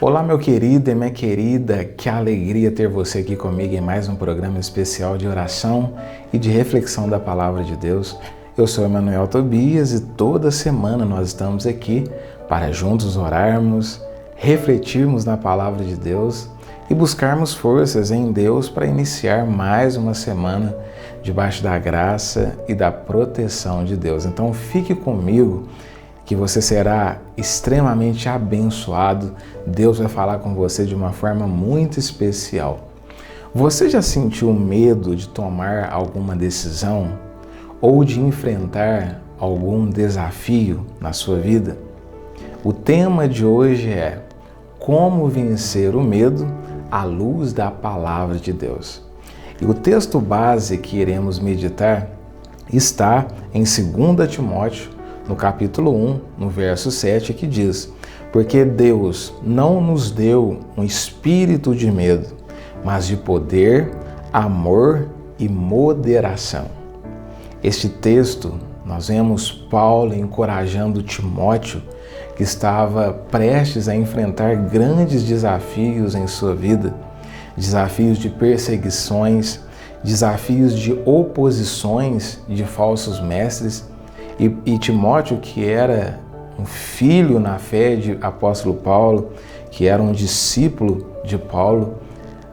Olá, meu querido e minha querida, que alegria ter você aqui comigo em mais um programa especial de oração e de reflexão da Palavra de Deus. Eu sou Emanuel Tobias e toda semana nós estamos aqui para juntos orarmos, refletirmos na Palavra de Deus e buscarmos forças em Deus para iniciar mais uma semana debaixo da graça e da proteção de Deus. Então fique comigo, que você será extremamente abençoado. Deus vai falar com você de uma forma muito especial. Você já sentiu medo de tomar alguma decisão ou de enfrentar algum desafio na sua vida? O tema de hoje é como vencer o medo à luz da Palavra de Deus. E o texto base que iremos meditar está em 2 Timóteo, no capítulo 1, no verso 7, que diz: porque Deus não nos deu um espírito de medo, mas de poder, amor e moderação. Este texto, nós vemos Paulo encorajando Timóteo, que estava prestes a enfrentar grandes desafios em sua vida, desafios de perseguições, desafios de oposições de falsos mestres. E Timóteo, que era um filho na fé de apóstolo Paulo, que era um discípulo de Paulo,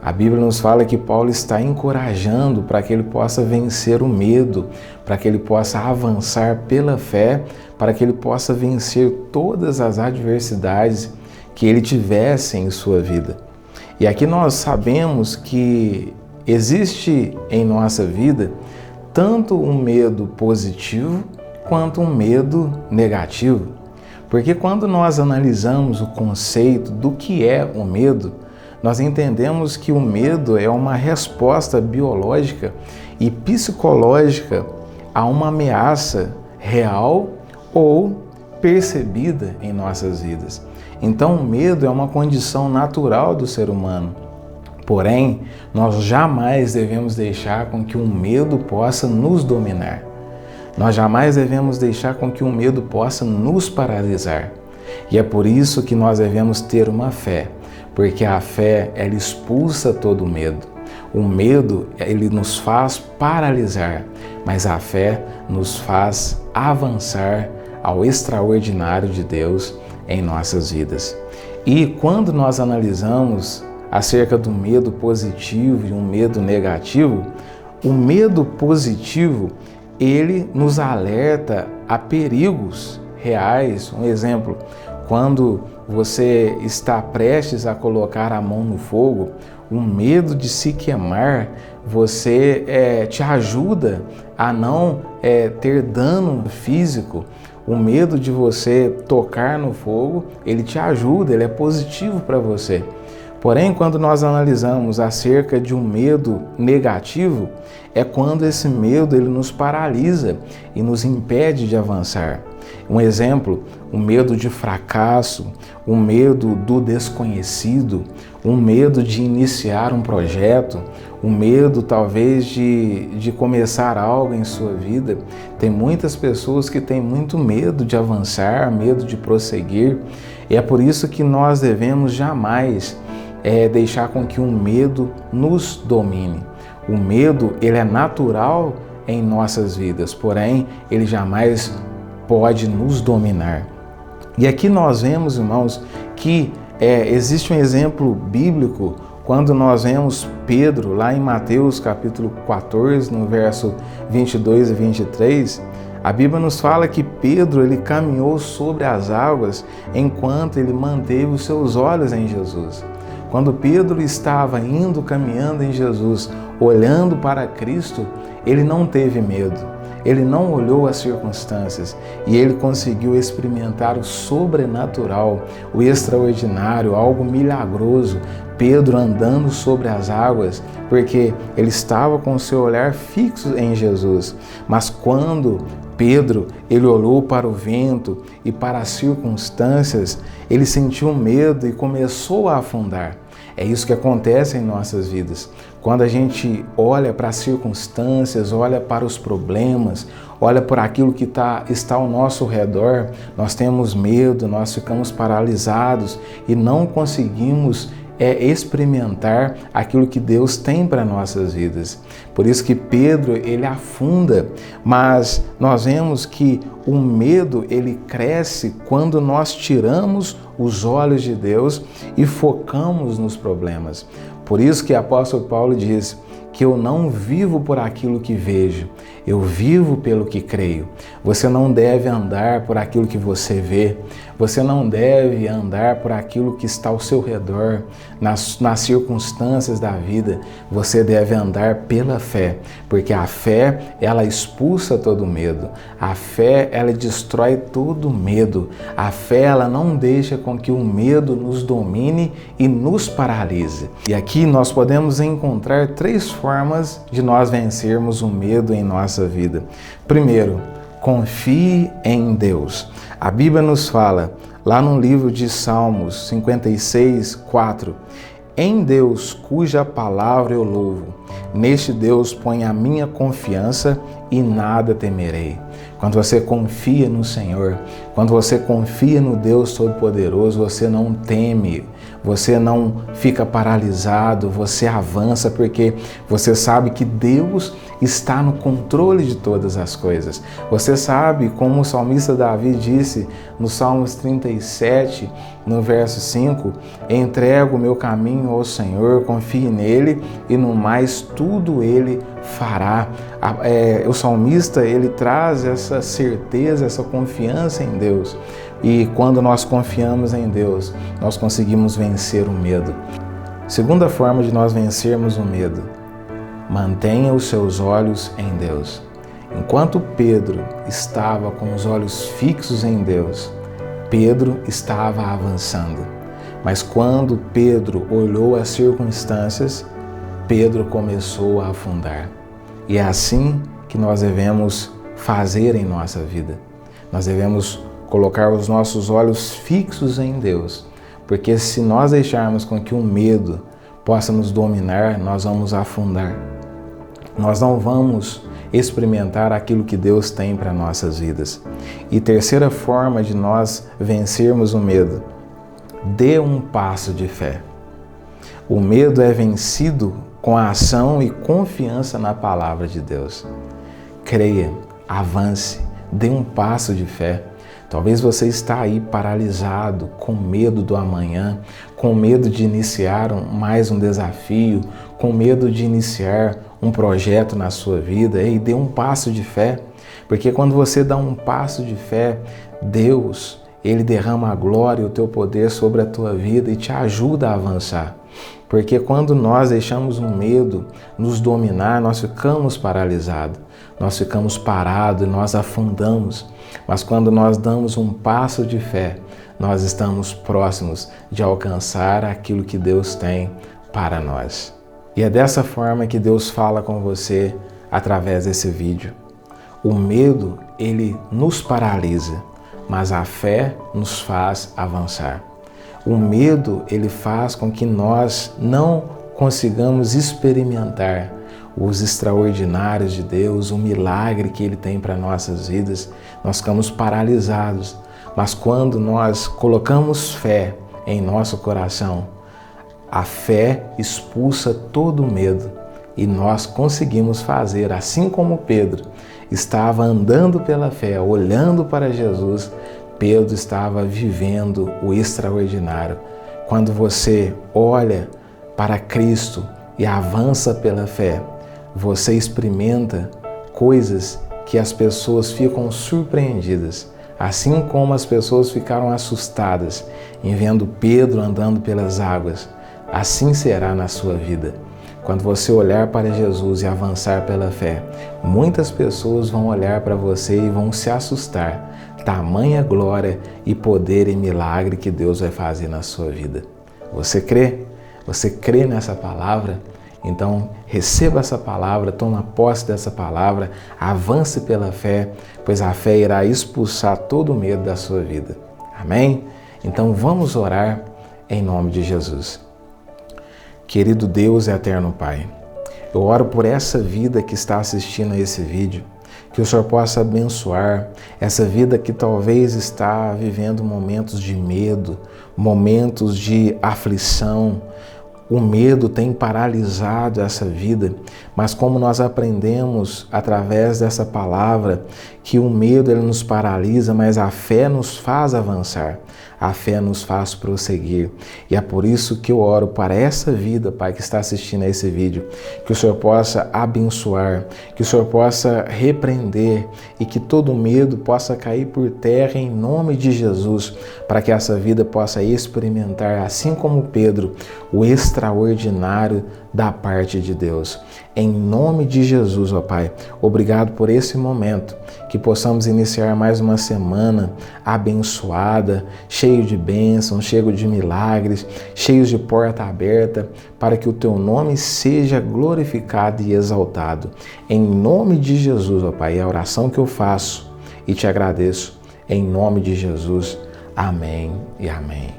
a Bíblia nos fala que Paulo está encorajando para que ele possa vencer o medo, para que ele possa avançar pela fé, para que ele possa vencer todas as adversidades que ele tivesse em sua vida. E aqui nós sabemos que existe em nossa vida tanto um medo positivo quanto um medo negativo. Porque quando nós analisamos o conceito do que é o medo, nós entendemos que o medo é uma resposta biológica e psicológica a uma ameaça real ou percebida em nossas vidas. Então, o medo é uma condição natural do ser humano. Porém, nós jamais devemos deixar com que o medo possa nos dominar. Nós jamais devemos deixar com que o medo possa nos paralisar. E é por isso que nós devemos ter uma fé, porque a fé, ela expulsa todo o medo. O medo, ele nos faz paralisar, mas a fé nos faz avançar ao extraordinário de Deus em nossas vidas. E quando nós analisamos acerca do medo positivo e um medo negativo, o medo positivo, ele nos alerta a perigos reais. Um exemplo, quando você está prestes a colocar a mão no fogo, o medo de se queimar, você te ajuda a não ter dano físico. O medo de você tocar no fogo, ele te ajuda, ele é positivo para você. Porém, quando nós analisamos acerca de um medo negativo, é quando esse medo ele nos paralisa e nos impede de avançar. Um exemplo, o medo de fracasso, o medo do desconhecido, o medo de iniciar um projeto, o medo talvez de começar algo em sua vida. Tem muitas pessoas que têm muito medo de avançar, medo de prosseguir, e é por isso que nós devemos jamais deixar com que o medo nos domine. O medo, ele é natural em nossas vidas, porém, ele jamais pode nos dominar. E aqui nós vemos, irmãos, que existe um exemplo bíblico quando nós vemos Pedro, lá em Mateus capítulo 14, no verso 22 e 23, a Bíblia nos fala que Pedro, ele caminhou sobre as águas enquanto ele manteve os seus olhos em Jesus. Quando Pedro estava indo, caminhando em Jesus, olhando para Cristo, ele não teve medo, ele não olhou as circunstâncias e ele conseguiu experimentar o sobrenatural, o extraordinário, algo milagroso. Pedro andando sobre as águas, porque ele estava com o seu olhar fixo em Jesus. Mas quando Pedro, ele olhou para o vento e para as circunstâncias, ele sentiu medo e começou a afundar. É isso que acontece em nossas vidas. Quando a gente olha para as circunstâncias, olha para os problemas, olha por aquilo que está ao nosso redor, nós temos medo, nós ficamos paralisados e não conseguimos experimentar aquilo que Deus tem para nossas vidas. Por isso que Pedro, ele afunda, mas nós vemos que o medo, ele cresce quando nós tiramos os olhos de Deus e focamos nos problemas. Por isso que o apóstolo Paulo diz que eu não vivo por aquilo que vejo, eu vivo pelo que creio. Você não deve andar por aquilo que você vê, você não deve andar por aquilo que está ao seu redor, nas circunstâncias da vida. Você deve andar pela fé, porque a fé, ela expulsa todo medo. A fé, ela destrói todo medo. A fé, ela não deixa com que o medo nos domine e nos paralise. E aqui nós podemos encontrar 3 formas de nós vencermos o medo em nossa vida. Primeiro, confie em Deus. A Bíblia nos fala, lá no livro de Salmos 56, 4, em Deus, cuja palavra eu louvo, neste Deus põe a minha confiança e nada temerei. Quando você confia no Senhor, quando você confia no Deus Todo-Poderoso, você não teme, você não fica paralisado, você avança porque você sabe que Deus está no controle de todas as coisas. Você sabe, como o salmista Davi disse no Salmos 37, no verso 5, entrego o meu caminho ao Senhor, confie nele e no mais tudo ele fará. O salmista, ele traz essa certeza, essa confiança em Deus. E quando nós confiamos em Deus, nós conseguimos vencer o medo. Segunda forma de nós vencermos o medo: mantenha os seus olhos em Deus. Enquanto Pedro estava com os olhos fixos em Deus, Pedro estava avançando. Mas quando Pedro olhou as circunstâncias, Pedro começou a afundar. E é assim que nós devemos fazer em nossa vida. Nós devemos colocar os nossos olhos fixos em Deus, porque se nós deixarmos com que o medo possa nos dominar, nós vamos afundar. Nós não vamos experimentar aquilo que Deus tem para nossas vidas. E terceira forma de nós vencermos o medo: dê um passo de fé. O medo é vencido com a ação e confiança na palavra de Deus. Creia, avance, dê um passo de fé. Talvez você está aí paralisado, com medo do amanhã, com medo de iniciar mais um desafio, com medo de iniciar um projeto na sua vida. E dê um passo de fé, porque quando você dá um passo de fé, Deus, Ele derrama a glória e o teu poder sobre a tua vida e te ajuda a avançar. Porque quando nós deixamos o medo nos dominar, nós ficamos paralisados, nós ficamos parados e nós afundamos. Mas quando nós damos um passo de fé, nós estamos próximos de alcançar aquilo que Deus tem para nós. E é dessa forma que Deus fala com você através desse vídeo. O medo, ele nos paralisa, mas a fé nos faz avançar. O medo, ele faz com que nós não consigamos experimentar os extraordinários de Deus, o milagre que Ele tem para nossas vidas. Nós ficamos paralisados. Mas quando nós colocamos fé em nosso coração, a fé expulsa todo o medo e nós conseguimos fazer, assim como Pedro estava andando pela fé, olhando para Jesus, Pedro estava vivendo o extraordinário. Quando você olha para Cristo e avança pela fé, você experimenta coisas que as pessoas ficam surpreendidas, assim como as pessoas ficaram assustadas em vendo Pedro andando pelas águas. Assim será na sua vida. Quando você olhar para Jesus e avançar pela fé, muitas pessoas vão olhar para você e vão se assustar. Tamanha glória e poder e milagre que Deus vai fazer na sua vida. Você crê? Você crê nessa palavra? Então, receba essa palavra, toma posse dessa palavra, avance pela fé, pois a fé irá expulsar todo o medo da sua vida. Amém? Então, vamos orar em nome de Jesus. Querido Deus e eterno Pai, eu oro por essa vida que está assistindo a esse vídeo, que o Senhor possa abençoar essa vida que talvez está vivendo momentos de medo, momentos de aflição. O medo tem paralisado essa vida, mas como nós aprendemos através dessa palavra que o medo ele nos paralisa, mas a fé nos faz avançar, a fé nos faz prosseguir. E é por isso que eu oro para essa vida, Pai, que está assistindo a esse vídeo, que o Senhor possa abençoar, que o Senhor possa repreender e que todo medo possa cair por terra em nome de Jesus, para que essa vida possa experimentar, assim como Pedro, o extraordinário da parte de Deus. Em nome de Jesus, ó Pai, obrigado por esse momento, que possamos iniciar mais uma semana abençoada, cheio de bênçãos, cheio de milagres, cheios de porta aberta, para que o Teu nome seja glorificado e exaltado. Em nome de Jesus, ó Pai, é a oração que eu faço e te agradeço. Em nome de Jesus, amém e amém.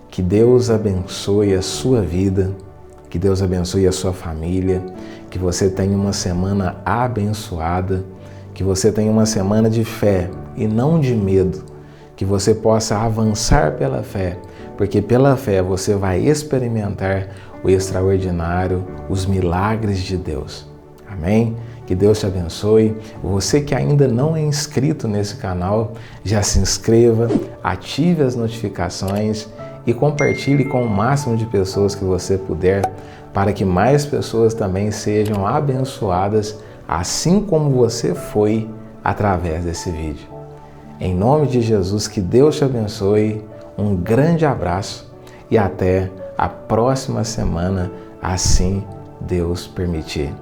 Que Deus abençoe a sua vida, que Deus abençoe a sua família, que você tenha uma semana abençoada, que você tenha uma semana de fé e não de medo, que você possa avançar pela fé, porque pela fé você vai experimentar o extraordinário, os milagres de Deus. Amém? Que Deus te abençoe. Você que ainda não é inscrito nesse canal, já se inscreva, ative as notificações e compartilhe com o máximo de pessoas que você puder, para que mais pessoas também sejam abençoadas, assim como você foi através desse vídeo. Em nome de Jesus, que Deus te abençoe, um grande abraço e até a próxima semana, assim Deus permitir.